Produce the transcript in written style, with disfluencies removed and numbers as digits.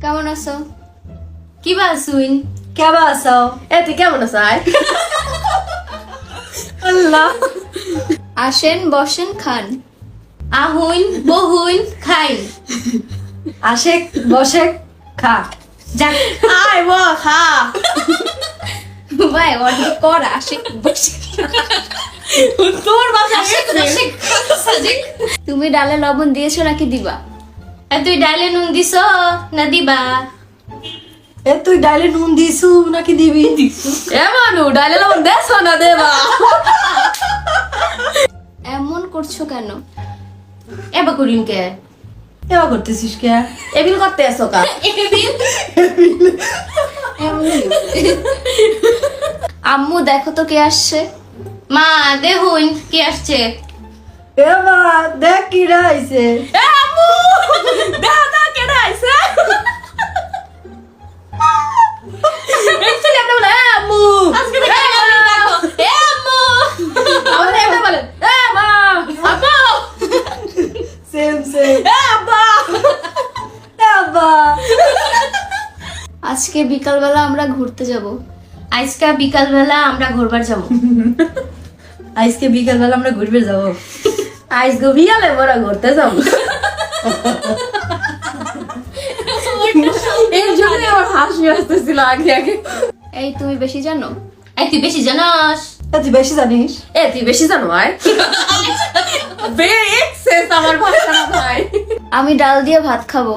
কেমন আছো? কি বাসুইন? কেমন আছো? তুই কেমন আছো? আল্লাহ, আসেন বসেন খান, আহুইন বহুইন খাইন। আসে বসে খা। যাক আয় ব খা। ভাই অর্ডার কর, আসে বসে তোর বাসা আসে বসে সাজিক। তুমি ডালে লবণ দিয়েছো নাকি দিবা? তুই ডালে নুন দিছো না দিবা? তুই ডাইলে নুন দিছু নাকি দিবি? মানু ডাইলে লবণ দেছ না দেবা? এমন করছো কেন? এবার করিন কে? এবার করতেছিস কে? এবিল করতে আসো কা? আম্মু দেখো তো কে আসছে। মা দেখুন কে আসছে। এবার দেখ কি রাইছে। আম্মু দাদা কেডা আইছে? একচুয়ালি আপনি বলেন আম্মু আজকে দেখো আম্মু আমাদের এমন বলেন মা আব্বু সেম সেম। আব্বা আব্বা, আজকে বিকালবেলা আমরা ঘুরতে যাব। আজকে বিকাল বেলা আমরা ঘুরবার যাবো। আজকে বিকাল বেলা আমরা ঘুরবে যাবো। আজকে বিকালে বড় ঘুরতে যাবো। এই জন্য আমার হাসি আসতেছিল আগে আগে। এই তুমি বেশি জানো? তুই বেশি জানাস? তুই বেশি জানিস? তুই বেশি জানো ভাই? আমার ভাষা না ভাই। আমি ডাল দিয়ে ভাত খাবো।